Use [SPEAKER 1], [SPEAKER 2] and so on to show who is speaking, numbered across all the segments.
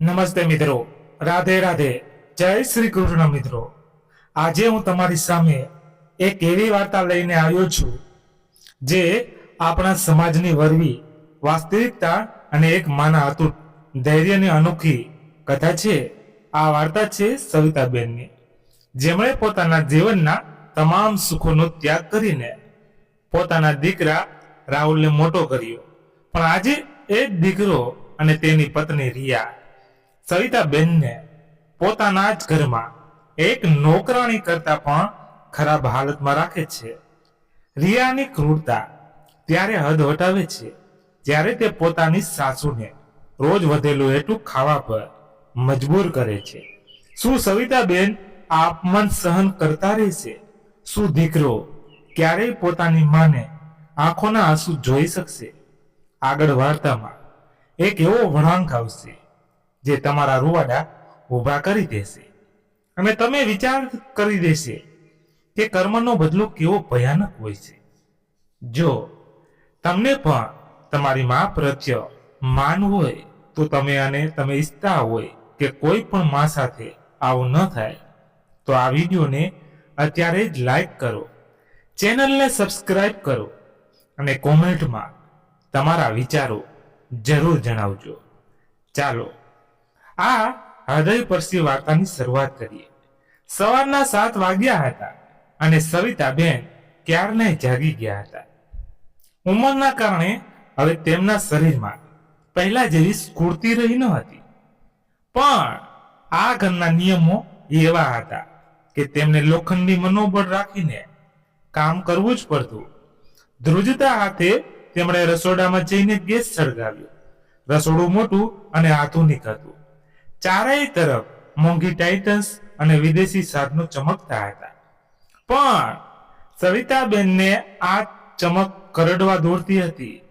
[SPEAKER 1] નમસ્તે મિત્રો, રાધે રાધે, જય શ્રી કૃષ્ણ મિત્રો। આજે હું તમારી સામે એક એવી વાર્તા લઈને આવ્યો છું જે આપણા સમાજની વરવી વાસ્તવિકતા અને એક માના અતૂટ ધૈર્યની અનોખી કથા છે। આ વાર્તા છે સવિતાબેનની, જેમણે પોતાના જીવનના તમામ સુખોનો ત્યાગ કરીને પોતાના દીકરા રાહુલને મોટો કર્યો। પણ આજે એ જ દીકરો અને તેની પત્ની રિયા સવિતાબેનને પોતાના જ ઘરમાં એક નોકરાણી કરતા પણ ખરાબ હાલતમાં રાખે છે। રિયાની ક્રૂરતા ત્યારે હદ વટાવે છે જ્યારે તે પોતાની સાસુને રોજ વધેલું એટલું ખાવા પર મજબૂર કરે છે। શું સવિતાબેન આ અપમાન સહન કરતા રહેશે? શું દીકરો ક્યારેય પોતાની માને આંખોના આંસુ જોઈ શકશે? આગળ વાર્તામાં એક એવો વળાંક આવશે જે તમારા રૂવાડા ઊભા કરી દેશે અને તમે વિચાર કરી દેશે કે કર્મનો બદલો કેવો ભયાનક હોય છે। જો તમને પણ તમારી મા પ્રત્યે માન હોય તો તમે ઈચ્છતા હોય કે કોઈ પણ મા સાથે આવું ન થાય તો આ વિડીયોને અત્યારે જ લાઈક કરો, ચેનલને સબસ્ક્રાઇબ કરો અને કોમેન્ટમાં તમારા વિચારો જરૂર જણાવજો। ચાલો આ હૃદયસ્પર્શી વાર્તાની શરૂઆત કરીએ। સવારના 7 વાગ્યા હતા અને સવિતાબેન ક્યારને જાગી ગયા હતા। ઉંમરના કારણે હવે તેમના શરીરમાં પહેલા જેવી સ્ફૂર્તિ રહી ન હતી, પણ આ ઘરના નિયમો એવા હતા કે તેમને લોખંડી મનોબળ રાખીને કામ કરવું જ પડતું। ધ્રુજતા હાથે તેમણે રસોડામાં જઈને ગેસ સળગાવ્યો। રસોડું મોટું અને આધુનિક હતું। ચારેય તરફ મોંઘી ટાઇટન્સ અને વિદેશી સાધનો ચમકતા હતા, પણ સવિતાબેનને આ ચમક કરડવા દોડતી હતી।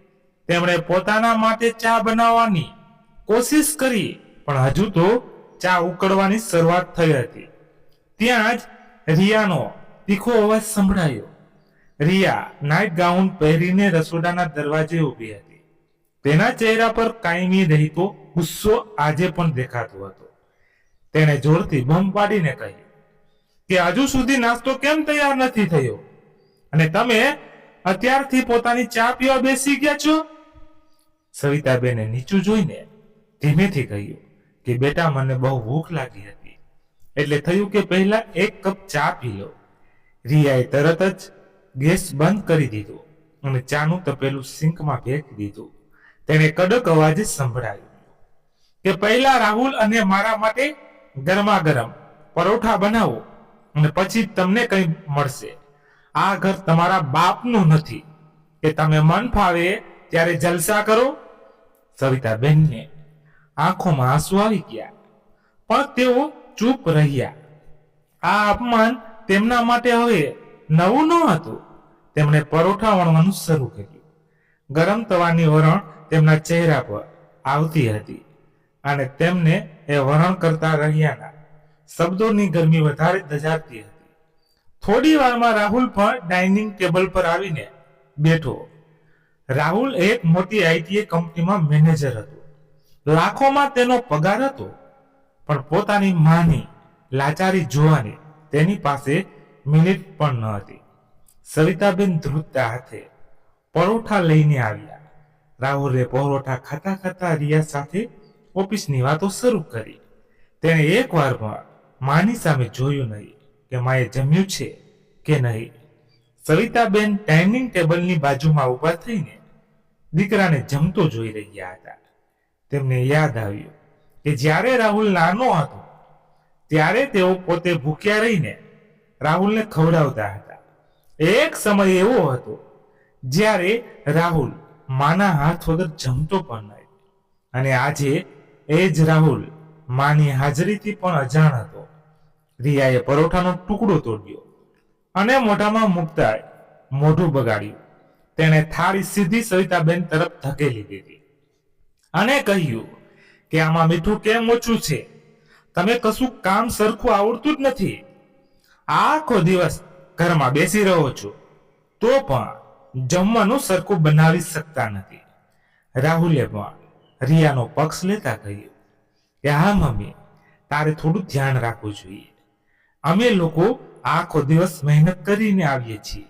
[SPEAKER 1] તેમણે પોતાના માટે ચા બનાવવાની કોશિશ કરી, પણ હજુ તો ચા ઉકળવાની શરૂઆત થઈ હતી। ત્યાં જ રિયાનો તીખો અવાજ સંભળાયો। રિયા નાઇટ ગાઉન પહેરીને રસોડાના દરવાજે ઊભી હતી। તેના ચહેરા પર કાયમી રહેતો ગુસ્સો આજે પણ દેખાતો હતો। તેણે જોરથી બૂમ પાડીને કહ્યું કે હજુ સુધી નાસ્તો કેમ તૈયાર નથી થયો અને તમે અત્યારથી પોતાની ચા પીવા બેસી ગયા છો? સવિતાબેને નીચું જોઈને ધીમેથી કહ્યું કે બેટા, મને બહુ ભૂખ લાગી હતી એટલે થયું કે પહેલા એક કપ ચા પી લો। રિયાએ તરત જ ગેસ બંધ કરી દીધો અને ચાનું તપેલું સિંકમાં ફેંકી દીધું। તેણે કડક અવાજે સંભળાવ્યું કે પહેલા રાહુલ અને મારા માટે ગરમા ગરમ પરોઠા બનાવો અને પછી તમને કંઈ મળશે। આ ઘર તમારા બાપનું નથી કે તમે મન ફાવે ત્યારે જલસા કરો। સવિતાબેનને આંખોમાં આંસુ આવી ગયા, પણ તેઓ ચૂપ રહ્યા। આ અપમાન તેમના માટે હવે નવું ન હતું। તેમણે પરોઠા વણવાનું શરૂ કર્યું। ગરમ તવાની વરણ તેમના ચહેરા પર આવતી હતી અને તેમને એ વરણ કરતા રહ્યાના શબ્દોની ગરમી વધારે દજાડતી હતી। થોડી વારમાં રાહુલ પણ ડાઇનિંગ ટેબલ પર આવીને બેઠો। રાહુલ એક મોટી આઈટી કંપનીમાં મેનેજર હતો। લાખોમાં તેનો પગાર હતો, પણ પોતાની માની લાચારી જોવાની તેની પાસે મિનિટ પણ ન હતી। સવિતાબેન ધ્રુજતા હાથે પરોઠા લઈને આવ્યા। રાહુલે પરોઠા ખાતા ખાતા રિયા સાથે ઓફિસની વાતો શરૂ કરી। તેણે એક વાર પણ માની સામે જોયું નહીં કે માએ જમ્યું છે કે નહીં। સવિતાબેન ડાઇનિંગ ટેબલની બાજુમાં ઊભા થઈને દીકરાને જમતો જોઈ રહ્યા હતા। તેમને યાદ આવ્યું કે જ્યારે રાહુલ નાનો હતો ત્યારે તેઓ પોતે ભૂખ્યા રહીને રાહુલને ખવડાવતા હતા। એક સમય એવો હતો જ્યારે રાહુલ માના હાથ વગર જમતો પણ નહીં, અને આજે એ જ રાહુલ માની હાજરીથી પણ અજાણ હતો। રિયાએ પરોઠાનો ટુકડો તોડ્યો અને મોઢામાં મૂકતા મોઢું બગાડ્યું। તેણે થાળી સીધી સવિતાબેન તરફ ધકેલી દીધી અને કહ્યું કે આમાં મીઠું કેમ ઓછું છે? તમે કશું કામ સરખું આવડતું જ નથી। આખો દિવસ ઘરમાં બેસી રહો છો તો પણ જમવાનું સરખું બનાવી શકતા નથી। રાહુલે પણ રિયાનો પક્ષ લેતા કહ્યું કે હા મમ્મી, તારે થોડું ધ્યાન રાખવું જોઈએ. અમે લોકો આખો દિવસ મહેનત કરીને આવીએ છીએ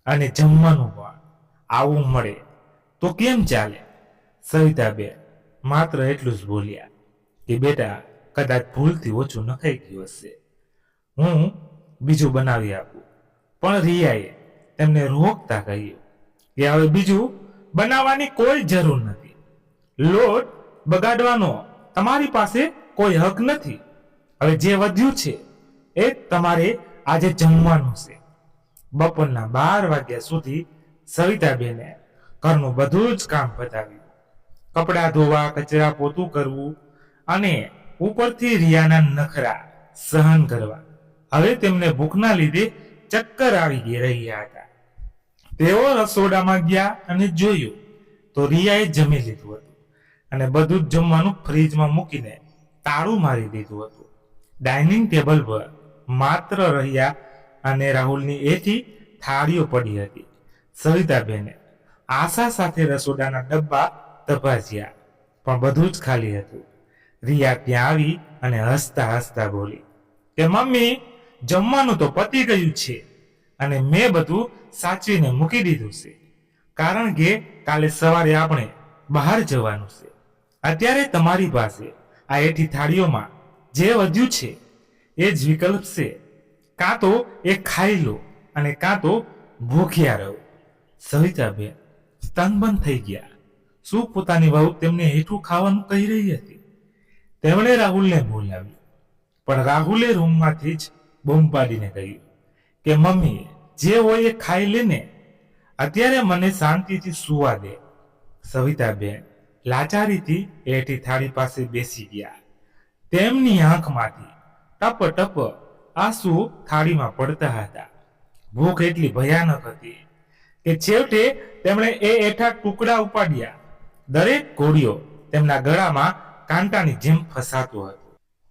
[SPEAKER 1] અને જમવાનું પણ આવું મળે તો કેમ ચાલે? સવિતાબેન માત્ર એટલું જ બોલ્યા કે બેટા, કદાચ ભૂલથી ઓછું નખાઈ ગયું હશે, હું બીજું બનાવી આપું. પણ રિયાએ તેમને રોકતા કહ્યું કે હવે બીજું બનાવવાની કોઈ જરૂર નથી. લોટ બગાડવાનો તમારી પાસે કોઈ હક નથી. હવે જે વધ્યું છે એ તમારે આજે જમવાનું છે. બપોરના 12 વાગ્યા સુધી સવિતાબેને ઘરનું બધું જ કામ પતાવ્યું. કપડાં ધોવા, કચરા પોતું કરવું અને ઉપરથી રિયાના નખરા સહન કરવા. હવે તેમને ભૂખના લીધે ચક્કર આવી રહ્યા હતા. તેઓ રસોડામાં ગયા અને જોયું તો રિયાએ જમી લીધું હતું અને બધું જ જમવાનું ફ્રીજમાં મૂકીને તાળું મારી દીધું હતું. ડાઇનિંગ ટેબલ પર માત્ર રહ્યા અને રાહુલની એથી થાળીઓ પડી હતી. સવિતાબેને આશા સાથે રસોડાના ડબ્બા તપાસ્યા, પણ બધું જ ખાલી હતું. રિયા ત્યાં આવી અને હસતા હસતા બોલી કે મમ્મી, જમવાનું તો પતી ગયું છે અને મેં બધું સાચવીને મૂકી દીધું છે, કારણ કે કાલે સવારે આપણે બહાર જવાનું છે. અત્યારે તમારી પાસે આ એથી થાળીઓમાં જે વધ્યું છે એ જ વિકલ્પ છે. કાં તો એ ખાઈ લો અને કાં તો ભૂખ્યા રહો. સવિતાબેન સ્તનબંધ થઈ ગયા. શું પોતાની વહુ તેમને હેઠું ખાવાનું કહી રહી હતી? તેમણે રાહુલને બોલાવ્યું, પણ રાહુલે રૂમમાંથી જ બૂમ પાડીને કહ્યું કે મમ્મી, જે હોય એ ખાઈ લેને, અત્યારે મને શાંતિથી સુવા દે. સવિતાબેન લાચારીથી એઠી થાળી પાસે બેસી ગયા. તેમની આંખમાંથી ટપ ટપ આંસુ થાળીમાં પડતા હતા. ભૂખ એટલી ભયાનક હતી કે છેવટે તેમણે એ એઠા ટુકડા ઉપાડ્યા. દરેક કોળિયો તેમના ગળામાં કાંટાની જેમ ફસાતો હતો.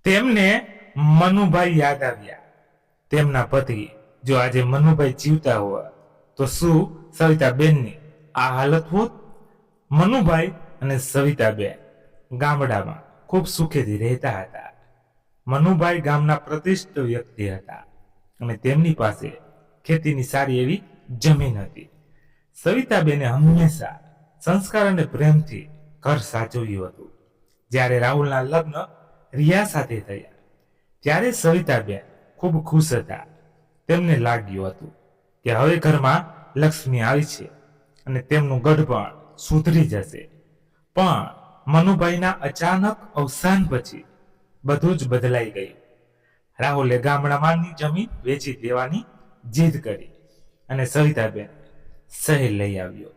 [SPEAKER 1] તેમને મનુભાઈ યાદ આવ્યા. તેમના પતિ જો આજે મનુભાઈ જીવતા હોત તો શું સવિતાબેનની આ હાલત હોત? મનુભાઈ અને સવિતાબેન ગામડામાં ખૂબ સુખેથી રહેતા હતા. મનુભાઈ ગામના પ્રતિષ્ઠિત વ્યક્તિ હતા અને તેમની પાસે ખેતીની સારી એવી જમીન હતી. સવિતાબેને હંમેશા સંસ્કાર અને પ્રેમથી ઘર સાચવ્યું હતું. જ્યારે રાહુલના લગ્ન રિયા સાથે થયા ત્યારે સવિતાબેન ખૂબ ખુશ હતા. તેમને લાગ્યું હતું કે હવે ઘરમાં લક્ષ્મી આવી છે અને તેમનું ગઢ પણ સુધરી જશે. પણ મનુભાઈના અચાનક અવસાન પછી બધું જ બદલાઈ ગયું. રાહુલે ગામડામાંની જમીન વેચી દેવાની જીદ કરી અને સવિતાબેન શહેર લઈ આવ્યો.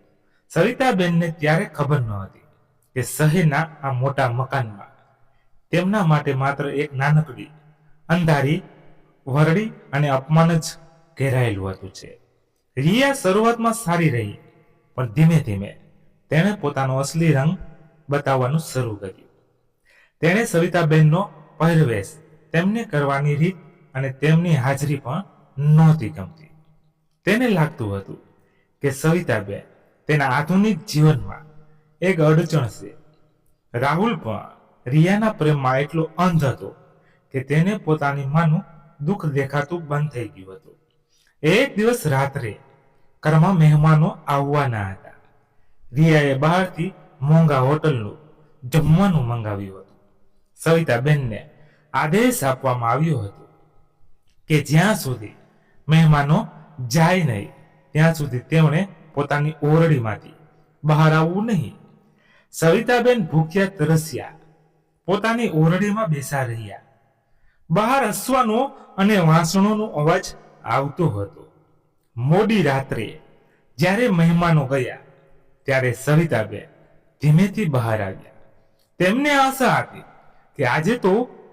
[SPEAKER 1] સવિતાબેનને ત્યારે ખબર ન હતી કે શહેરના આ મોટા મકાનમાં તેમના માટે માત્ર એક નાનકડી અંધારી વરડી અને અપમાન જ ઘેરાયેલું હતું છે. રિયા શરૂઆતમાં સારી રહી, પણ ધીમે ધીમે તેણે પોતાનો અસલી રંગ બતાવવાનું શરૂ કર્યું. તેણે સવિતાબેનનો પહેરવેશ, તેમને કરવાની રીત અને તેમની હાજરી પણ નહોતી ગમતી. તેને લાગતું હતું કે સવિતાબેન તેના આધુનિક જીવનમાં એક અડચણ છે. રાહુલ પણ રિયાના પ્રેમમાં એટલો અંધ હતો કે તેને પોતાની માનું દુઃખ દેખાતું બંધ થઈ ગયું હતું. એક દિવસ રાત્રે ઘરમાં મહેમાનો આવવાના હતા. રિયાએ બહારથી મોંઘા હોટલનું જમવાનું મંગાવ્યું હતું. સવિતાબેનને આદેશ આપવામાં આવ્યો હતો કે જ્યાં સુધી મહેમાનો જાય નહીં ત્યાં સુધી તેમણે પોતાની ઓરડીમાંથી બહાર આવવું નહીં. સવિતાબેન ભૂખ્યા તરસ્યા પોતાની ઓરડીમાં બેસા રહ્યા. બહાર હસવાનો અને વાંસણોનો અવાજ આવતો હતો. મોડી રાત્રે જ્યારે મહેમાનો ગયા ત્યારે સવિતાબેન ધીમેથી બહાર આવ્યા. તેમને આશા હતી કે આજે તો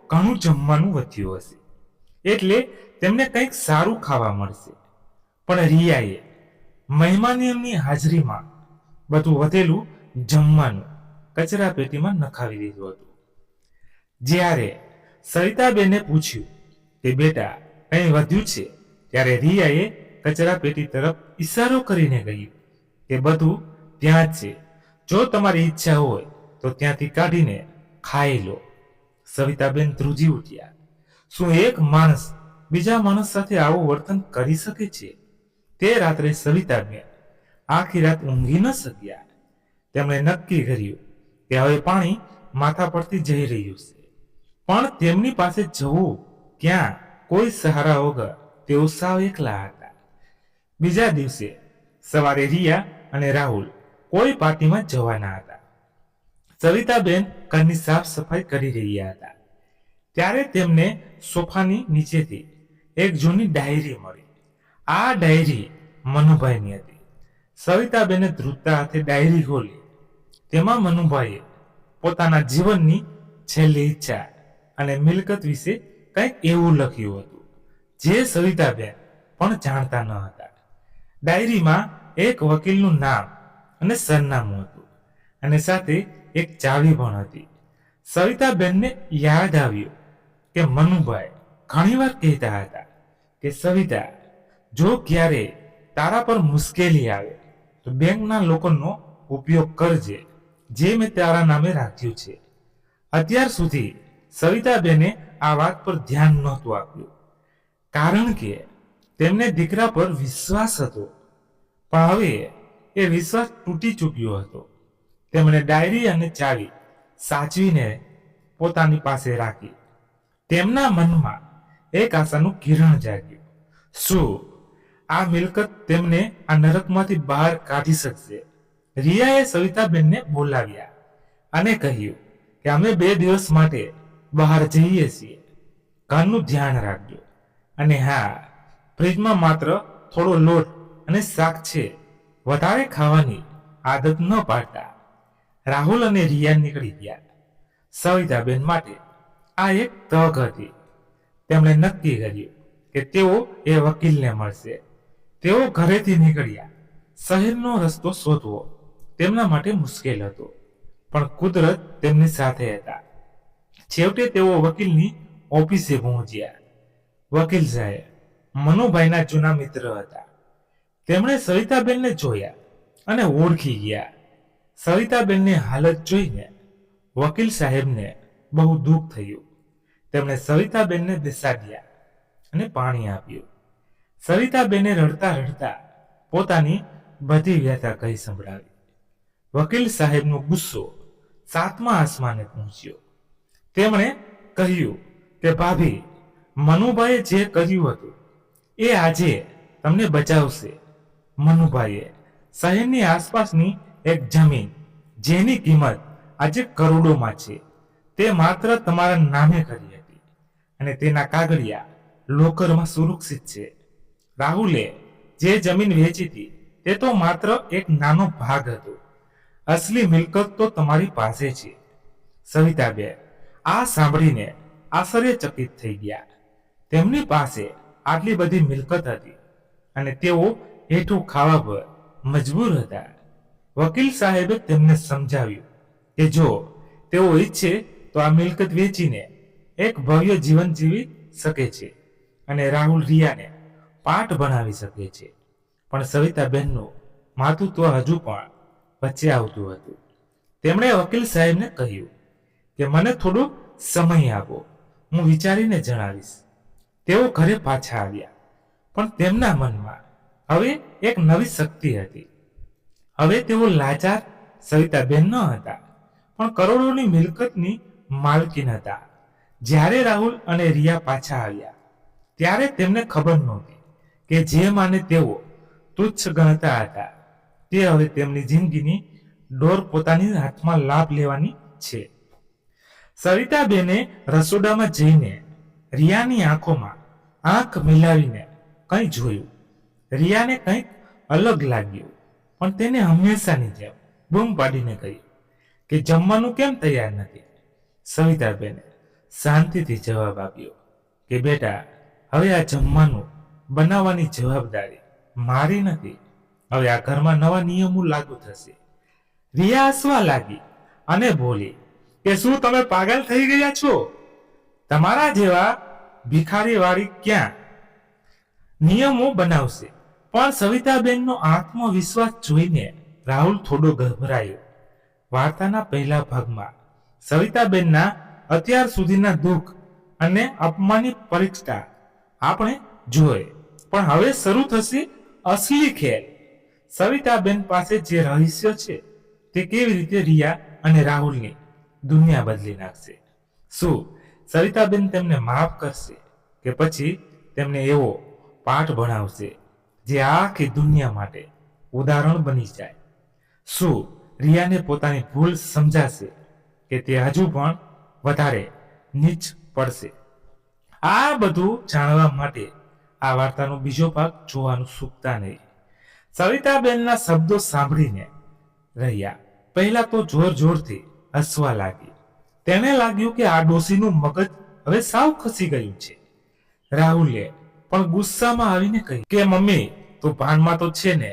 [SPEAKER 1] ઘણું જમવાનું વધ્યું હશે, એટલે તેમને કંઈક સારું ખાવા મળશે. પણ રિયાએ મહેમાનોની હાજરીમાં બધું વધેલું જમવાનું કચરા પેટીમાં નખાવી દીધું હતું. જ્યારે સવિતાબેને પૂછ્યું કે બેટા, કંઈ વધ્યું છે, ત્યારે રિયાએ કચરા પેટી તરફ ઈશારો કરીને કહ્યું કે બધું ત્યાં જ છે, જો તમારી ઈચ્છા હોય તો ત્યાંથી કાઢીને ખાઈ લો. સવિતાબેન ધ્રુજી ઉઠ્યા. શું એક માણસ બીજા માણસ સાથે આવું વર્તન કરી શકે છે? તે રાત્રે સવિતાબેન આખી રાત ઊંઘી ન શક્યા. તેમણે નક્કી કર્યું કે હવે પાણી માથા પરથી જઈ રહ્યું છે, પણ તેમની પાસે જવું ક્યાં? કોઈ સહારા વગર તેઓ સાવ એકલા હતા. બીજા દિવસે સવારે રિયા અને રાહુલ કોઈ પાર્ટીમાં જવાના હતા. સવિતાબેન ઘરની સાફ સફાઈ કરી રહ્યા હતા. ત્યારે તેમને સોફાની નીચેથી એક જૂની ડાયરી મળી. આ ડાયરી મનુભાઈની હતી. સવિતાબેને ધ્રુજતા હાથે ડાયરી ખોલી. તેમાં મનુભાઈએ પોતાના જીવનની છેલ્લી ઈચ્છા અને મિલકત વિશે કંઈક એવું લખ્યું હતું જે સવિતાબેન પણ જાણતા ન હતા. ડાયરીમાં એક વકીલનું નામ અને સરનામું હતું અને સાથે એક ચાવી પણ હતી. સવિતાબેનને યાદ આવ્યું કે મનુભાઈ ઘણીવાર કહેતા હતા કે સવિતા, જો ક્યારે તારા પર મુશ્કેલી આવે તો બેંકના લોકોનો ઉપયોગ કરજે, જે મેં તારા નામે રાખ્યું છે. અત્યાર સુધી સવિતાબેને આ વાત પર ધ્યાન નહોતું આપ્યું, કારણ કે તેમને દીકરા પર વિશ્વાસ હતો, પણ હવે એ વિશ્વાસ તૂટી ચૂક્યો હતો. તેમણે ડાયરી અને ચાવી સાચવીને પોતાની પાસે રાખી. તેમના મનમાં એક આશાનું કિરણ જાગ્યું. શું આ મિલકત તેમને આ નરકમાંથી બહાર કાઢી શકશે? રિયાએ સવિતાબેનને બોલાવ્યા અને કહ્યું કે અમે 2 દિવસ માટે બહાર જઈએ છીએ. ઘરનું ધ્યાન રાખજો, અને હા, ફ્રીજમાં માત્ર થોડો લોટ અને શાક છે, વધારે ખાવાની આદત ન પાડતા. રાહુલ અને રિયા નીકળી ગયા. સવિતાબેન માટે આ એક તક હતી. તેમણે નક્કી કર્યું કે તેઓ એ વકીલને મળશે. તેઓ ઘરેથી નીકળ્યા. શહેરનો રસ્તો શોધવો તેમના માટે મુશ્કેલ હતો, પણ કુદરત તેમની સાથે હતા. છેવટે તેઓ વકીલની ઓફિસે પહોંચ્યા. વકીલ સાહેબ મનુભાઈના જૂના મિત્ર હતા. તેમણે સવિતાબેનને જોયા અને ઓળખી ગયા. સવિતાબેનની હાલત જોઈને વકીલ સાહેબને બહુ દુઃખ થયું. તેમણે સવિતાબેનને બેસાડ્યા અને પાણી આપ્યું. સવિતાબેને રડતા રડતા પોતાની બધી વ્યથા કહી સંભળાવી. વકીલ સાહેબનો ગુસ્સો 7મા આસમાને પહોંચ્યો. તેમણે કહ્યું કે ભાભી, મનુભાઈએ જે કર્યું હતું એ આજે તમને બચાવશે. મનુભાઈએ શહેરની આસપાસની એક જમીન, જેની કિંમત આજે કરોડોમાં છે, તે માત્ર તમારા નામે કરી હતી, અને તેના કાગળિયા લોકરમાં સુરક્ષિત છે. રાહુલે જે જમીન વેચી હતી તે તો માત્ર એક નાનો ભાગ હતો. અસલી મિલકત તો તમારી પાસે છે. સવિતાબેન આ સાંભળીને આશ્ચર્યચકિત થઈ ગયા. તેમની પાસે આટલી બધી મિલકત હતી અને તેઓ હેઠું ખાવા પર મજબૂર હતા. વકીલ સાહેબે તેમને સમજાવ્યું કે જો તેઓ ઈચ્છે તો આ મિલકત વેચીને એક ભવ્ય જીવન જીવી શકે છે અને રાહુલ રિયાને પાઠ ભણાવી શકે છે. પણ સવિતાબેનનું માથું તો હજુ પણ વચ્ચે આવતું હતું. તેમણે વકીલ સાહેબને કહ્યું કે મને થોડો સમય આપો, હું વિચારીને જણાવીશ. તેઓ ઘરે પાછા આવ્યા, પણ તેમના મનમાં હવે એક નવી શક્તિ હતી. હવે તેઓ લાચાર સવિતાબેન ન હતા, પણ કરોડોની મિલકતની માલકીન હતા. જ્યારે રાહુલ અને રિયા પાછા આવ્યા ત્યારે તેમને ખબર નહોતી કે જે માને તેઓ તુચ્છ ગણતા હતા તે હવે તેમની જિંદગીની ડોર પોતાની હાથમાં લાભ લેવાની છે. સવિતાબેને રસોડામાં જઈને રિયાની આંખોમાં આંખ મિલાવીને કંઈ જોયું. રિયાને કંઈક અલગ લાગ્યું, પણ તેને હંમેશાની જેમ બૂમ પાડીને કહ્યું કે જમવાનું કેમ તૈયાર નથી? સવિતાબેને શાંતિથી જવાબ આપ્યો કે બેટા, હવે આ જમવાનું બનાવવાની જવાબદારી મારી નથી. હવે આ ઘરમાં નવા નિયમો લાગુ થશે. રિયા હસવા લાગી અને બોલી કે શું તમે પાગલ થઈ ગયા છો? તમારા જેવા ભિખારીવાળી ક્યાં નિયમો બનાવશે? પણ સવિતાબેનનો આત્મવિશ્વાસ જોઈને રાહુલ થોડો ગભરાયો. વાર્તાના પહેલા ભાગમાં સવિતાબેનના અત્યાર સુધીના દુઃખ અને અપમાનની પરીક્ષા આપણે જોઈ, પણ હવે શરૂ થશે અસલી ખેલ. સવિતાબેન પાસે જે રહસ્ય છે તે કેવી રીતે રિયા અને રાહુલની દુનિયા બદલી નાખશે. શું સવિતાબેન તેમને માફ કરશે કે પછી તેમને એવો પાઠ ભણાવશે જે આખી દુનિયા માટે ઉદાહરણ બની જાય? શું રિયાને પોતાની ભૂલ સમજાશે કે તે હજુ પણ વધારે નીચ પડશે? આ બધું જાણવા માટે આ વાર્તાનો બીજો ભાગ જોવાનું ચૂકતા નહીં. સવિતાબેનના શબ્દો સાંભળીને રહ્યા પહેલા તો જોર જોરથી હસવા લાગી. તેને લાગ્યું કે આ ડોશીનું મગજ હવે સાવ ખસી ગયું છે. રાહુલે પણ ગુસ્સામાં આવીને કહ્યું કે મમ્મી તું ભાનમાં તો છે ને?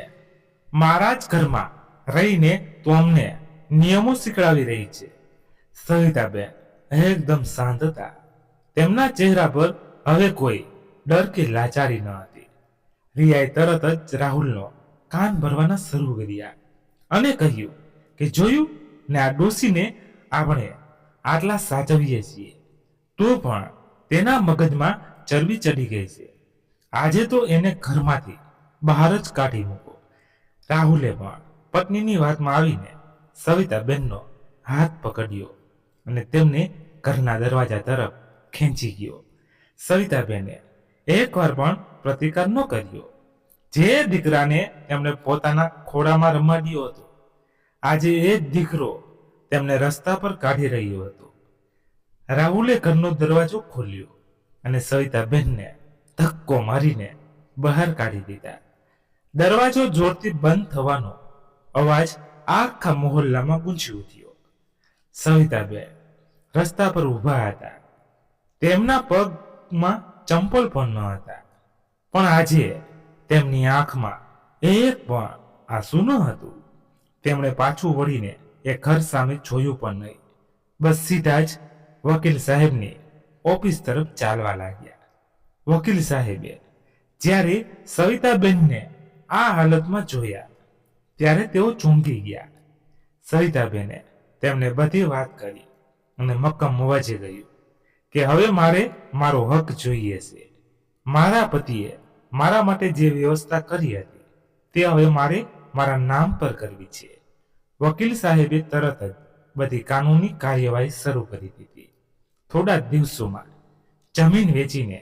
[SPEAKER 1] મારા જ ઘરમાં રહીને તું અમને નિયમો શીખડાવી રહી છે. સવિતાબેન એકદમ શાંત હતા. તેમના ચહેરા પર હવે કોઈ ડર કે લાચારી ન હતી. રિયાએ તરત જ રાહુલનો કાન ભરવાના શરૂ કર્યા અને કહ્યું કે જોયું ને, આ ડોશીને આપણે આટલા સાચવીએ છીએ તો પણ તેના મગજમાં ચરબી ચડી ગઈ છે. આજે તો એને ઘરમાંથી બહાર જ કાઢી મૂકો. રાહુલે પણ પત્નીની વાતમાં આવીને સવિતાબેનનો હાથ પકડ્યો અને તેમને ઘરના દરવાજા તરફ ખેંચી ગયો. સવિતાબેને એકવાર પણ પ્રતિકાર ન કર્યો. જે દીકરાને તેમણે પોતાના ખોળામાં રમાડ્યો હતો, આજે એ જ દીકરો તેમને રસ્તા પર કાઢી રહ્યો હતો. રાહુલે ઘરનો દરવાજો ખોલ્યો અને સવિતાબેનને ધક્કો મારીને બહાર કાઢી દીધા. દરવાજો જોરથી બંધ થવાનો અવાજ આખા મોહલ્લામાં ગૂંજી ઉઠ્યો. સવિતાબેન રસ્તા પર ઊભા હતા. તેમના પગમાં ચંપલ પણ ન હતા, પણ આજે તેમની આંખમાં એક પણ આંસુ ન હતું. તેમણે પાછું વળીને એ ઘર સામે જોયું પણ નહીં. બસ સીધા જ વકીલ સાહેબની ઓફિસ તરફ ચાલવા લાગ્યા. વકીલ સાહેબે જ્યારે સવિતાબેનને આ હાલતમાં જોયા ત્યારે તેઓ ચોંકી ગયા. સવિતાબેને તેમને બધી વાત કરી અને મક્કમ અવાજે કહ્યું કે હવે મારે મારો હક જોઈએ છે. મારા પતિએ મારા માટે જે વ્યવસ્થા કરી હતી તે હવે મારે મારા નામ પર કરવી છે. વકીલ સાહેબે તરત જ બધી કાનૂની કાર્યવાહી શરૂ કરી દીધી. થોડા દિવસોમાં જમીન વેચીને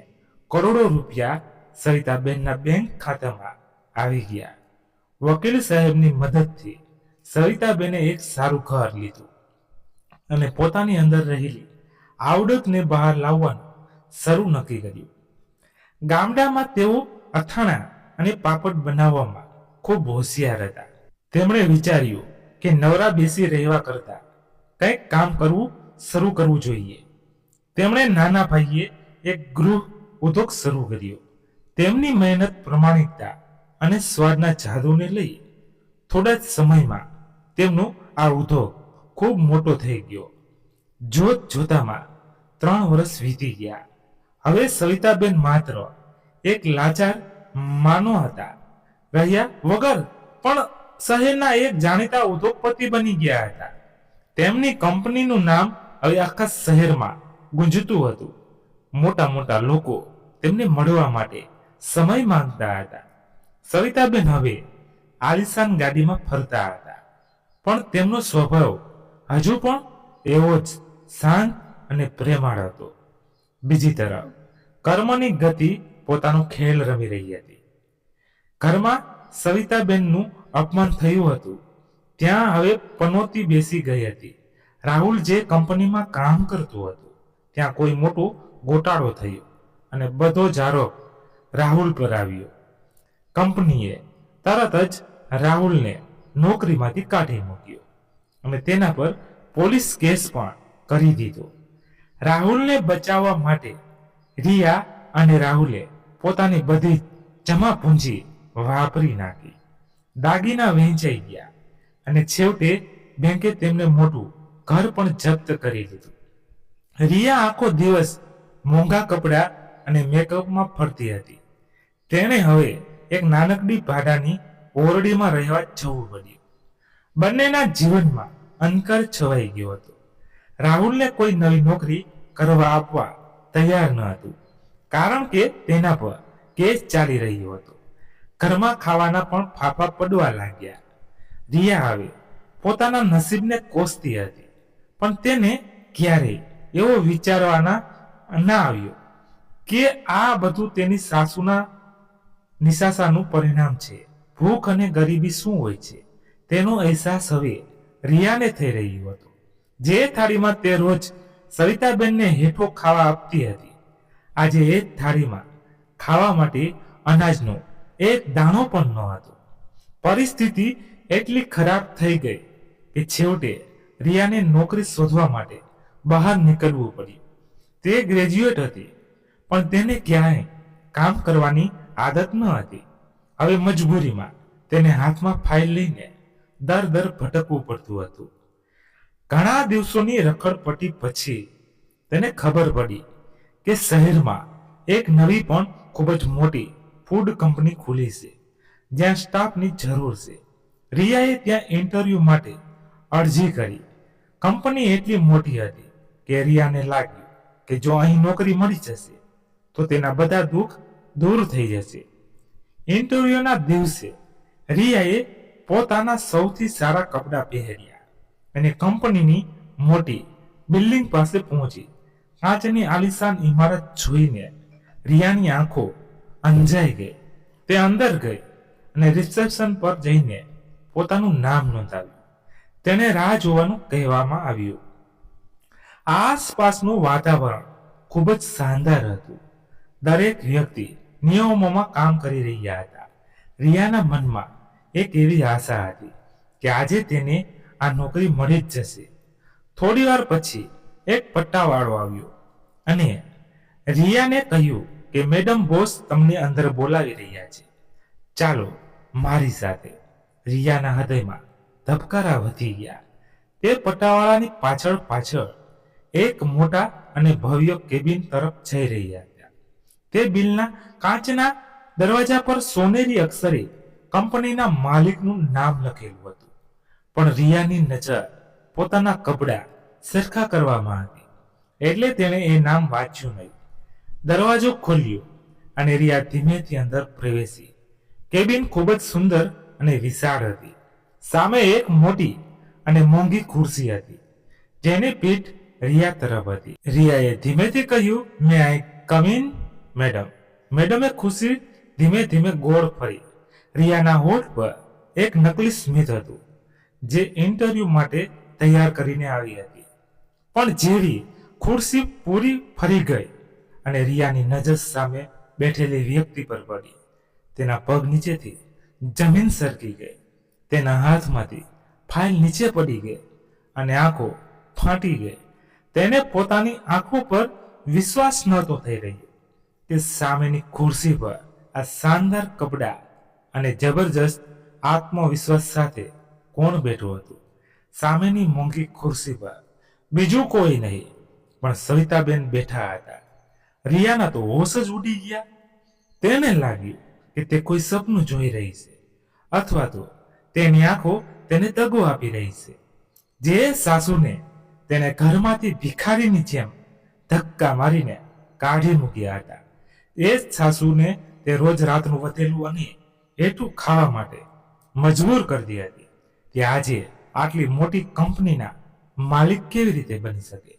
[SPEAKER 1] કરોડો રૂપિયા સવિતાબેનના બેંક ખાતામાં આવી ગયા. વકીલ સાહેબની મદદથી સવિતાબેને એક સારું ઘર લીધું અને પોતાની અંદર રહેલી આવડતને બહાર લાવવાનું શરૂ નક્કી કર્યું. ગામડામાં તેઓ અથાણા અને પાપડ બનાવવામાં ખૂબ હોશિયાર હતા. તેમણે વિચાર્યું કે નવરા બેસી રહેવા કરતા કંઈક કામ કરવું શરૂ કરવું જોઈએ. તેમણે નાના ભાઈએ એક ગૃહ ઉદ્યોગ શરૂ કર્યો. તેમની મહેનત, પ્રમાણિકતા અને સ્વાદના જાદુને લઈ થોડા જ સમયમાં તેમનો આ ઉદ્યોગ ખૂબ મોટો થઈ ગયો. જોત જોતામાં 3 વર્ષ વીતી ગયા. હવે સવિતાબેન માત્ર એક લાચાર માનો હતા રહ્યા વગર પણ શહેરના એક જાણીતા ઉદ્યોગપતિ બની ગયા હતા. તેમની કંપનીનું નામ હવે આખા શહેરમાં ગુંજતું હતું. મોટા મોટા લોકો તેમને મળવા માટે સમય માંગતા હતા. સવિતાબેન હવે આલિશાન ગાડીમાં ફરતા હતા, પણ તેમનો સ્વભાવ હજુ પણ એવો જ શાંત અને પ્રેમાળ હતો. બીજી તરફ કર્મની ગતિ પોતાનો ખેલ રમી રહી હતી. ઘરમાં સવિતાબેનનું અપમાન થયું હતું ત્યાં હવે પનોતી બેસી ગઈ હતી. રાહુલ જે કંપનીમાં કામ કરતું હતું ત્યાં કોઈ મોટો ગોટાળો થયો અને બધો જ આરોપ રાહુલ પર આવ્યો. કંપનીએ તરત જ રાહુલને નોકરીમાંથી કાઢી મૂક્યો અને તેના પર પોલીસ કેસ પણ કરી દીધો. રાહુલને બચાવવા માટે રિયા અને રાહુલે પોતાની બધી જમા પૂંજી વાપરી નાખી. દાગીના વહેંચાઈ ગયા અને છેવટે બેંકે તેમને મોટું ઘર પણ જપ્ત કરી લીધું. રિયા આખો દિવસ મોંઘા કપડાં અને મેકઅપમાં ફરતી હતી. તેણે હવે એક નાનકડી ભાડાની ઓરડીમાં રહેવા જવું પડ્યું. બંનેના જીવનમાં અંધકાર છવાઈ ગયો હતો. રાહુલને કોઈ નવી નોકરી કરવા આપવા તૈયાર ન હતું, કારણ કે તેના પર કેસ ચાલી રહ્યો હતો. ઘરમાં ખાવાના પણ ફાફા પડવા લાગ્યા. રિયા હવે પોતાના નસીબને કોસતી હતી, પણ તેને ક્યારેય એવો વિચારવાના ના આવ્યો કે આ બધું તેની સાસુના નિશાસાનું પરિણામ છે. ભૂખ અને ગરીબી શું હોય છે તેનો અહેસાસ હવે રિયાને થઈ રહ્યો હતો. જે થાળીમાં તે રોજ સવિતાબેનને હેઠો ખાવા આપતી હતી, આજે એ થાળીમાં ખાવા માટે અનાજનો એક દાણો પણ ન હતો. પરિસ્થિતિ એટલી ખરાબ થઈ ગઈ કે છેવટે રિયાને નોકરી શોધવા માટે બહાર નીકળવું પડ્યું. તે ગ્રેજ્યુએટ હતી, પણ તેને ક્યાંય કામ કરવાની આદત ન હતી. હવે મજબૂરીમાં તેને હાથમાં ફાઇલ લઈને દર ભટકવું પડતું હતું. ઘણા દિવસોની રખડપટ્ટી પછી તેને ખબર પડી કે શહેરમાં એક નવી પણ ખૂબ જ મોટી ફૂડ કંપની ખુલી છે, જ્યાં સ્ટાફની જરૂર છે. રિયાએ ત્યાં ઇન્ટરવ્યૂ માટે અરજી કરી. કંપની એટલી મોટી હતી કે રિયાને લાગ્યું કે જો અહીં નોકરી મળી જશે તો તેના બધા દુઃખ દૂર થઈ જશે. ઇન્ટરવ્યુના દિવસે રિયાએ પોતાના સૌથી સારા કપડાં પહેર્યા અને કંપનીની મોટી બિલ્ડિંગ પાસે પહોંચી. કાચની આલિશાન ઇમારત જોઈને રિયાની આંખો અંજાઈ ગઈ. તે અંદર ગઈ અને રિસેપ્શન પર જઈને પોતાનું નામ નોંધાવ્યું. તેને રાહ જોવાનું કહેવામાં આવ્યું. આસપાસનું વાતાવરણ ખૂબ જ શાનદાર હતું. દરેક વ્યક્તિ નિયમોમાં કામ કરી રહ્યા હતા. રિયાના મનમાં એક એવી આશા હતી કે આજે તેને આ નોકરી મળી જ જશે. થોડી વાર પછી એક પટ્ટાવાળો આવ્યો અને રિયાને કહ્યું કે મેડમ બોસ તમને અંદર બોલાવી રહ્યા છે, ચાલો મારી સાથે. રિયાના હૃદયમાં ધબકારા વધી ગયા. તે પટ્ટાવાળાની પાછળ એક મોટા અને ભવ્ય કેબિન તરફ જઈ રહ્યા હતા. તે બિલના કાચના દરવાજા પર સોનેરી અક્ષરે કંપનીના માલિકનું નામ લખેલું હતું, પણ રિયાની નજર પોતાના કપડાં સરખા કરવામાં હતી, એટલે તેણે એ નામ વાંચ્યું નહીં. દરવાજો ખોલ્યો અને રિયા ધીમેથી અંદર પ્રવેશી. કેબિન ખૂબ જ સુંદર અને વિશાળ હતી. સામે એક મોટી અને મોંઘી ખુરશી હતી, જેની પીઠ રિયા તરફ હતી. રિયાએ ધીમેથી કહ્યું, મે આઈ કમ ઇન મેડમ. મેડમે ખુરશી ધીમે ગોળ ફરી. રિયાના હોઠ પર એક નકલી સ્મિત હતું, જે ઇન્ટરવ્યુ માટે તૈયાર કરીને આવી હતી. પણ જેવી ખુરશી પૂરી ફરી ગઈ અને રિયાની નજર સામે બેઠેલી વ્યક્તિ પર પડી, તેના પગ નીચેથી જમીન સરકી ગઈ. તેના હાથમાંથી ફાઇલ નીચે પડી ગઈ અને આંખો ફાટી ગઈ. તેને પોતાની આંખો પર વિશ્વાસ નહોતો થઈ રહ્યો કે સામેની ખુરશી પર આ શાનદાર કપડાં અને જબરજસ્ત આત્મવિશ્વાસ સાથે કોણ બેઠું હતું. સામેની મોંઘી ખુરશી પર બીજું કોઈ નહીં પણ સવિતાબેન બેઠા હતા. રિયાના તો હોશ જ ઉડી ગયા. તેને લાગ્યું કે તે કોઈ સપનું જોઈ રહી છે, અથવા તો તેની આંખો તેને દગો આપી રહી છે. જે સાસુને તેને ઘરમાંથી ભિખારીની જેમ ધક્કા મારીને કાઢી મૂક્યા હતા, એ જ સાસુને તે રોજ રાતનું વધેલું અને એટલું ખાવા માટે મજબૂર કરતી હતી, કે આજે આટલી મોટી કંપનીના માલિક કેવી રીતે બની શકે.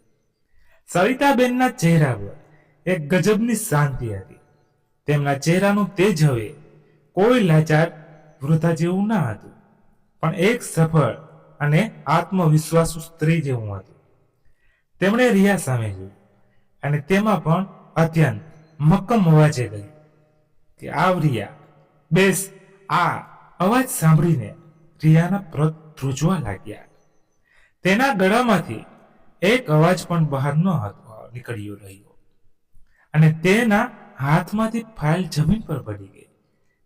[SPEAKER 1] સવિતાબેનના ચહેરા પર એક ગજબની શાંતિ હતી. તેમના ચહેરાનું તેજ હવે કોઈ લાચાર વૃદ્ધા જેવું ના હતું, પણ એક સફળ અને આત્મવિશ્વાસુ સ્ત્રી જેવું હતું. તેમણે રિયા સામે જોયું અને તેમાં પણ અત્યંત મક્કમ અવાજે કહ્યું કે આવ રિયા, બેસ. આ અવાજ સાંભળીને રિયાના પગ ધ્રુજવા લાગ્યા. તેના ગળામાંથી એક અવાજ પણ બહાર ન નીકળ્યો રહ્યો અને તેના હાથમાંથી ફાઇલ જમીન પર પડી ગઈ.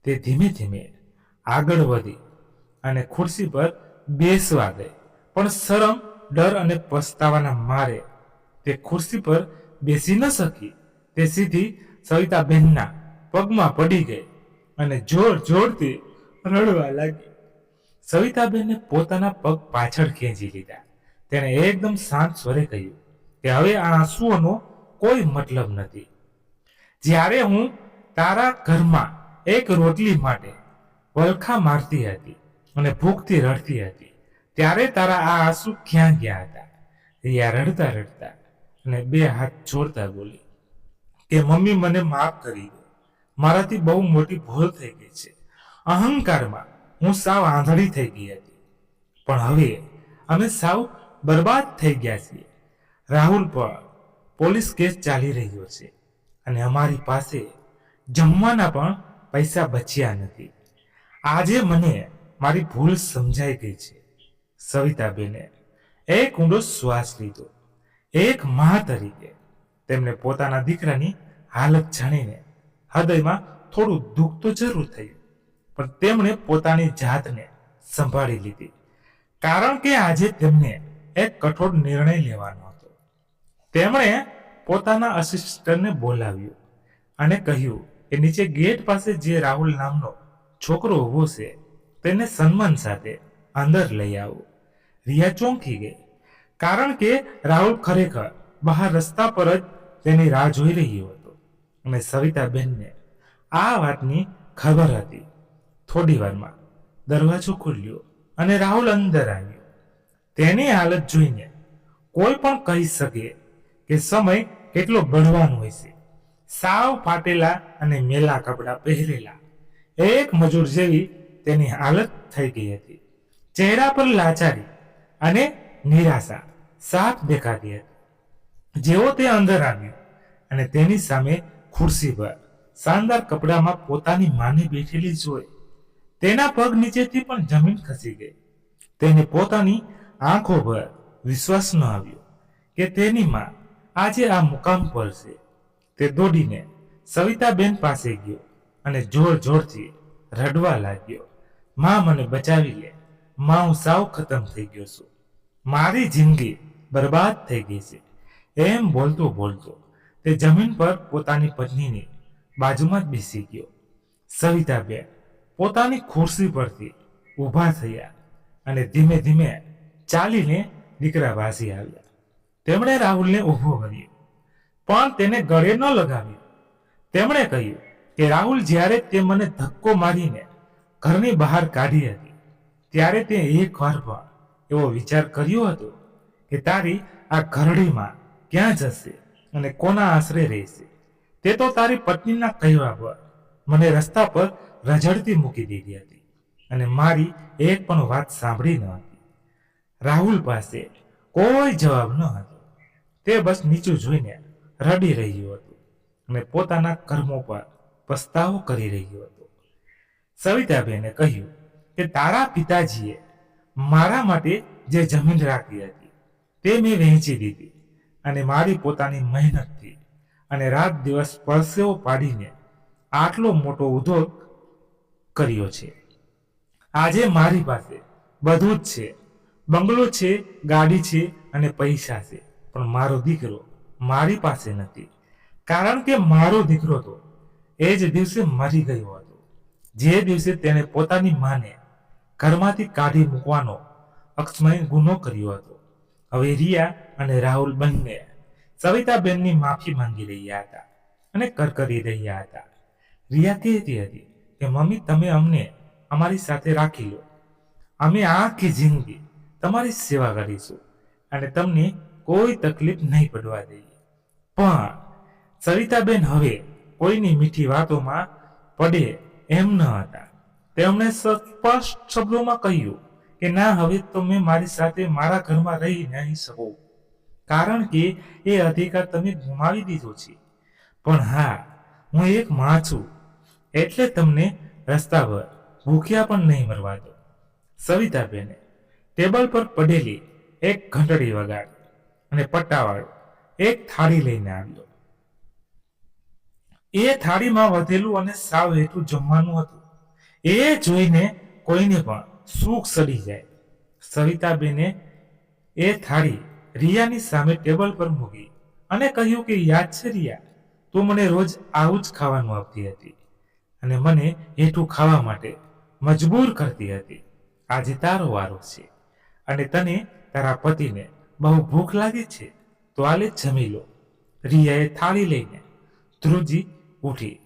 [SPEAKER 1] તે ધીમે આગળ વધી અને ખુરશી પર બેસવા ગઈ, પણ શરમ, ડર અને પસ્તાવાના મારે તે ખુરશી પર બેસી ન શકી. તે સીધી સવિતાબેનના પગમાં પડી ગઈ અને જોરથી રડવા લાગી. સવિતાબેને પોતાના પગ પાછળ ખેંચી લીધા. તેણે એકદમ શાંત સ્વરે કહ્યું કે હવે આ આંસુઓનો કોઈ મતલબ નથી. જ્યારે હું તારા ઘરમાં એક રોટલી માટે વલખા મારતી હતી અને ભૂખથી રડતી હતી, ત્યારે તારા આ આંસુ ક્યાં ગયા હતા? રિયા રડતા રડતા અને બે હાથ જોડતા બોલી કે મમ્મી, મને માફ કરી દો. મારાથી બહુ મોટી ભૂલ થઈ ગઈ છે. અહંકારમાં હું સાવ આંધળી થઈ ગઈ હતી. પણ હવે અમે સાવ બરબાદ થઈ ગયા છીએ. રાહુલ પર પોલીસ કેસ ચાલી રહ્યો છે અને અમારી પાસે જમવાના પણ પૈસા બચ્યા નથી. આજે મને મારી ભૂલ સમજાઈ ગઈ છે. સવિતાબેને એક ઊંડો શ્વાસ લીધો. એક મા તરીકે તેમને પોતાના દીકરાની હાલત જાણીને હૃદયમાં થોડું દુઃખ તો જરૂર થયું, પણ તેમણે પોતાની જાતને સંભાળી લીધી, કારણ કે આજે તેમને એક કઠોર નિર્ણય લેવાનો હતો. તેમણે પોતાના અસિસ્ટન્ટને બોલાવ્યું અને કહ્યું કે નીચે ગેટ પાસે જે રાહુલ નામનો છોકરો ઊભો છે તેને સન્માન સાથે અંદર લઈ આવો. રિયા ચોંકી ગઈ, કારણ કે રાહુલ ખરેખર બહાર રસ્તા પર જ તેની રાહ જોઈ રહ્યો હતો અને સવિતાબેનને આ વાતની ખબર હતી. થોડી વારમાં દરવાજો ખુલ્યો અને રાહુલ અંદર આવ્યો. તેની હાલત જોઈને કોઈ પણ કહી શકે કે સમય કેટલો બળવાન હોય છે. સાવ ફાટેલા અને મેલા કપડાં પહેરેલા એક મજૂર જેવી તેની હાલત થઈ ગઈ હતી. ચહેરા પર લાચારી અને નિરાશા સાફ દેખાતી હતી. જેવો તે અંદર આવ્યો અને તેની સામે ખુરશી પર શાનદાર કપડામાં પોતાની માને બેઠેલી જોઈ, તેના પગ નીચેથી પણ જમીન ખસી ગઈ. તેને પોતાની આંખો પર વિશ્વાસ ન આવ્યો કે તેની માં આજે આ મુકામ પર છે. તે દોડીને સવિતાબેન પાસે ગયો અને જોર જોરથી રડવા લાગ્યો. માં, મને બચાવી લે. માં, હું સાવ ખતમ થઈ ગયો છું. મારી જિંદગી બરબાદ થઈ ગઈ છે. એમ બોલતો બોલતો તે જમીન પર પોતાની પત્નીની બાજુમાં જ બેસી ગયો. સવિતાબેન પોતાની ખુરશી પરથી ઊભા થયા અને ધીમે ધીમે ચાલીને દીકરા પાસે આવ્યા. તેમણે રાહુલને ઊભો કર્યો, પણ તેને ગળે ન લગાવ્યો. તેમણે કહ્યું કે રાહુલ, જ્યારે તે મને ધક્કો મારીને ઘરની બહાર કાઢી હતી, ત્યારે તે એક વાર પણ એવો વિચાર કર્યો હતો કે તારી આ ઘરડીમાં ક્યાં જશે અને કોના આશરે રહેશે? તે તો તારી પત્નીના કહેવા પર મને રસ્તા પર રઝળતી મૂકી દીધી હતી અને મારી એક પણ વાત સાંભળી ન હતી. રાહુલ પાસે કોઈ જવાબ ન હતો. તે બસ નીચું જોઈને રડી રહ્યું હતું અને પોતાના કર્મો પર પસ્તાવો કરી રહ્યો હતો. સવિતાબેને કહ્યું કે તારા પિતાજીએ મારા માટે જે જમીન રાખી હતી તે મેં વહેંચી દીધી અને મારી પોતાની મહેનતથી અને રાત દિવસ પરસેવો પાડીને આટલો મોટો ઉદ્યોગ કર્યો છે. આજે મારી પાસે બધું જ છે. બંગલો છે, ગાડી છે અને પૈસા છે, પણ મારો દીકરો મારી પાસે નથી. કારણ કે મારો દીકરો તો એ જ દિવસે મરી ગયો હતો, જે દિવસે તેણે પોતાની માને ઘરમાંથી કાઢી મૂકવાનો અક્ષમય ગુનો કર્યો હતો. હવે રિયા અને રાહુલ બંને સવિતાબેનની માફી માંગી રહ્યા હતા અને કરકરી રહ્યા હતા. રિયા કહેતી હતી કે મમ્મી, તમે અમને અમારી સાથે રાખી લો. અમે આખી જિંદગી તમારી સેવા કરીશું અને તમને કોઈ તકલીફ નહીં પડવા દઈએ. પણ સવિતાબેન હવે કોઈની મીઠી વાતોમાં પડે એમ ન હતા. તેમણે સ્પષ્ટ શબ્દોમાં કહ્યું કે ના, હવે તમે મારી સાથે મારા ઘરમાં રહી નહીં શકો, કારણ કે એ અધિકાર તમે ગુમાવી દીધો છે. પણ હા, હું એક માં છું, એટલે તમને રસ્તા પર ભૂખ્યા પણ નહીં મરવા દો. સવિતાબેને ટેબલ પર પડેલી એક ઘંટડી વગાડી અને પટ્ટાવાળો એક થાળી લઈને આવ્યો. એ થાળીમાં વધેલું અને સાવ હેઠું જમવાનું હતું. એ જોઈને કોઈને પણ સુખ સડી જાય. સવિતાબેને એ થાળી રિયાની સામે ટેબલ પર મૂકી અને કહ્યું કે યાદ છે રિયા, તું મને રોજ આવું જ ખાવાનું આપતી હતી અને મને હેઠું ખાવા માટે મજબૂર કરતી હતી. આજે તારો વારો છે અને તને તારા પતિને બહુ ભૂખ લાગી છે તો આલે જમી લો. રિયાએ થાળી લઈને ધ્રુવજી ઉઠી.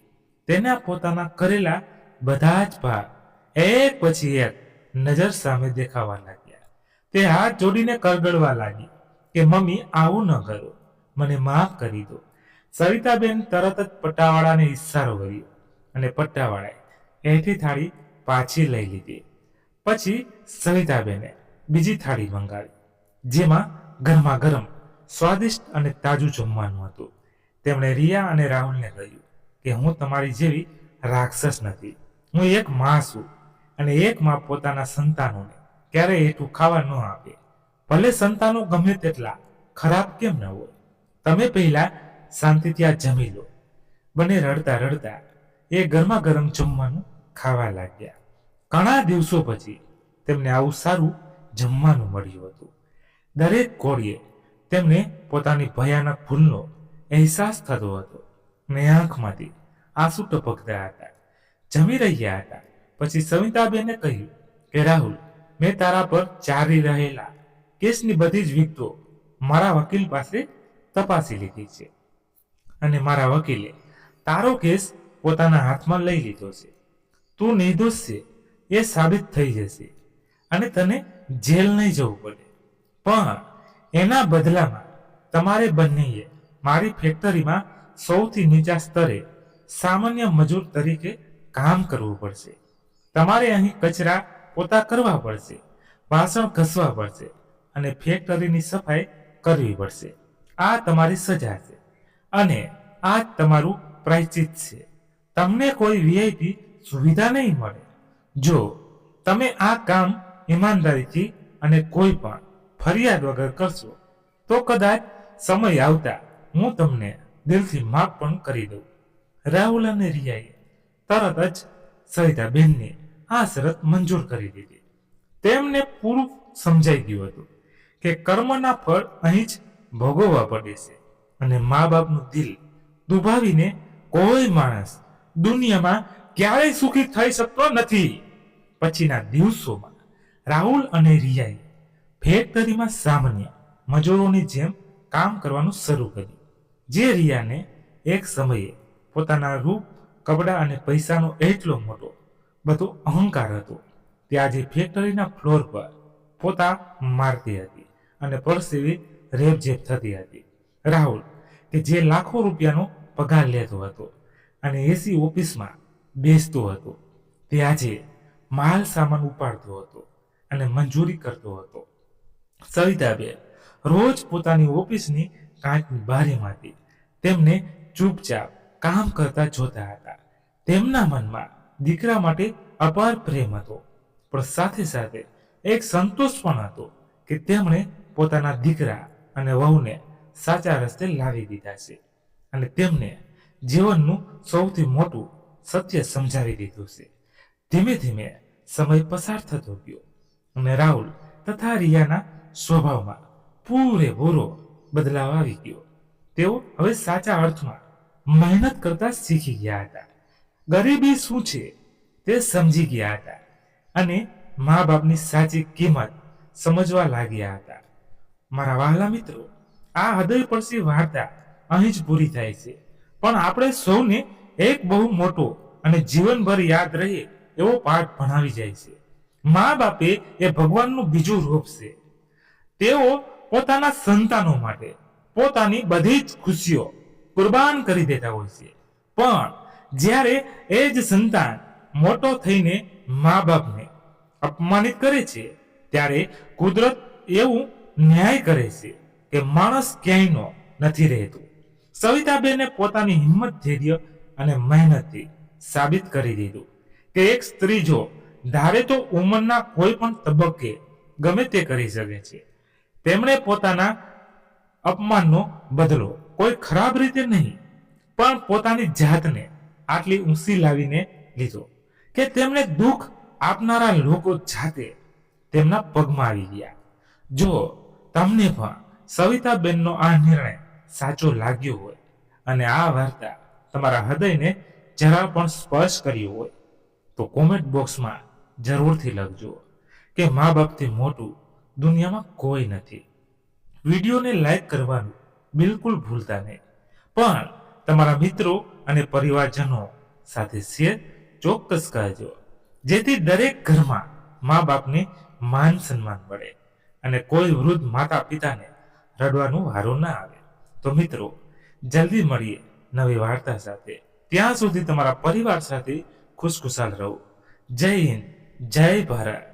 [SPEAKER 1] તેના પોતાના કરેલા બધા જ ભાગ એક પછી એક નજર સામે દેખાવા લાગ્યા. તે હાથ જોડીને કરગડવા લાગી કે મમ્મી આવું ન કરો, મને માફ કરી દો. સવિતાબેન તરત જ પટ્ટાવાળાને ઈશારો કર્યો અને પટ્ટાવાળાએ એથી થાળી પાછી લઈ લીધી. પછી સવિતાબેને બીજી થાળી મંગાવી, જેમાં ગરમા ગરમ સ્વાદિષ્ટ અને તાજું જમવાનું હતું. તેમણે રિયા અને રાહુલને કહ્યું કે હું તમારી જેવી રાક્ષસ નથી. હું એક માં છું અને એક માં પોતાના સંતાનોને ક્યારેય એટલું ખાવા ન આપે, ભલે સંતાનો ગમે તેટલા ખરાબ કેમ ન હોય. તમે પહેલા શાંતિથી આ જમી લો. બંને રડતા રડતા એ ગરમા ગરમ જમવાનું ખાવા લાગ્યા. ઘણા દિવસો પછી તેમને આવું સારું જમવાનું મળ્યું હતું. દરેક કોળીએ તેમને પોતાની ભયાનક ભૂલનો અહેસાસ થતો હતો અને આંખમાંથી આંસુ ટપકતા હતા. જમી રહ્યા હતા પછી સવિતાબેને કહ્યું કે રાહુલ, મેં તારા પર ચાલી રહેલા કેસની બધી જ વિગતો મારા વકીલ પાસે તપાસી લીધી છે અને મારા વકીલે તારો કેસ પોતાના હાથમાં લઈ લીધો છે. તું નિર્દોષ છે એ સાબિત થઈ જશે અને તને જેલ નહીં જવું પડે. પણ એના બદલામાં તમારે બંનેએ મારી ફેક્ટરીમાં સૌથી નીચા સ્તરે સામાન્ય મજૂર તરીકે કામ કરવું પડશે. તમારે અહીં કચરા પોતા કરવા પડશે, વાસણ ઘસવા પડશે અને ફેક્ટરીની સફાઈ કરવી પડશે. આ તમારી સજા છે અને આ તમારું પ્રાયશ્ચિત છે. તમને કોઈ વીઆઈપી સુવિધા નહીં મળે. જો તમે આ કામ ઈમાનદારીથી અને કોઈ પણ ફરિયાદ વગર કરશો તો કદાચ સમય આવતા હું તમને દિલથી માફ પણ કરી દઉં. રાહુલ અને રિયાએ તરત જ સવિતાબેનને આ શરત મંજૂર કરી દીધી. તેમને પૂરું સમજાઈ ગયું હતું કે કર્મના ફળ અહીં જ ભોગવવા પડે છે અને મા બાપનું દિલ દુભાવીને કોઈ માણસ દુનિયામાં ક્યારેય સુખી થઈ શકતો નથી. પછીના દિવસોમાં રાહુલ અને રિયાએ ફેક્ટરીમાં સામાન્ય મજૂરોની જેમ કામ કરવાનું શરૂ કર્યું. જે રિયાને એક સમયે પોતાના રૂપ, કપડાં અને પૈસાનો એટલો મોટો બધો અહંકાર હતો, તે આજે ફેક્ટરીના ફ્લોર પર પોતા મારતી હતી અને પરસેવી રેબઝેબ થતી હતી. રાહુલ કે જે લાખો રૂપિયાનો પગાર લેતો હતો અને એસી ઓફિસમાં બેસતો હતો, તે આજે માલ સામાન ઉપાડતો હતો અને મંજૂરી કરતો હતો. સવિતાબેન રોજ પોતાની ઓફિસની કાચની બારીમાંથી તેમને ચૂપચાપ કામ કરતા જોતા હતા. તેમના મનમાં દીકરા માટે અપાર પ્રેમ હતો, પણ સાથે સાથે એક સંતોષ પણ હતો કે તેમણે પોતાના દીકરા અને વહુને સાચા રસ્તે લાવી દીધા છે અને તેમને જીવનનું સૌથી મોટું સત્ય સમજાવી દીધું છે. ધીમે ધીમે સમય પસાર થતો ગયો અને રાહુલ તથા રિયાના સ્વભાવમાં પૂરેપૂરો બદલાવ આવી ગયો. તેઓ હવે સાચા અર્થમાં મહેનત કરતા શીખી ગયા હતા. ગરીબી શું છે તે સમજી ગયા હતા અને મા બાપની સાચી કિંમત સમજવા લાગ્યા હતા. મારા વહાલા મિત્રો, આ હૃદયસ્પર્શી વાર્તા અહીં જ પૂરી થાય છે, પણ આપણે સૌને એક બહુ મોટો અને જીવનભર યાદ રહે એવો પાઠ ભણાવી જાય છે. મા બાપે એ ભગવાનનું બીજું રૂપ છે. તેઓ પોતાના સંતાનો માટે પોતાની બધી જ ખુશીઓ કુરબાન કરી દેતા હોય છે, પણ જ્યારે એ જ સંતાન મોટો થઈને મા બાપને અપમાનિત કરે છે ત્યારે કુદરત એવું ન્યાય કરે છે કે માણસ ક્યાંયનો નથી રહેતો. સવિતાબેને પોતાની હિંમત, ધૈર્ય અને મહેનતથી સાબિત કરી દીધું કે એક સ્ત્રી જો ધારે તો ઉંમરના કોઈ પણ તબક્કે ગમે તે કરી શકે છે. તેમણે પોતાના અપમાનનો બદલો કોઈ ખરાબ રીતે નહીં, પણ પોતાની જાતને આટલી ઊંચી લાવીને લીધો કે તેમને દુઃખ આપનારા લોકો જાતે તેમના પગમાં આવી ગયા. જો તમને પણ સવિતાબેનનો આ નિર્ણય સાચો લાગ્યો હોય અને આ વાર્તા તમારા હૃદયને જરા પણ સ્પર્શ કર્યો હોય તો કોમેન્ટ બોક્સમાં જરૂરથી લખજો કે મા બાપથી મોટું દુનિયામાં કોઈ નથી. વિડીયોને લાઈક કરવાનું બિલકુલ ભૂલતા નહીં, પણ તમારા મિત્રો અને પરિવારજનો સાથે શેર ચોક્કસ કરજો, જેથી દરેક ઘરમાં મા બાપને માન સન્માન મળે અને કોઈ વૃદ્ધ માતા પિતાને રડવાનો વારો ના આવે. તો મિત્રો, જલ્દી મળીએ નવી વાર્તા સાથે. ત્યાં સુધી તમારા પરિવાર સાથે ખુશખુશાલ રહો. જય હિન્દ, જય ભારત.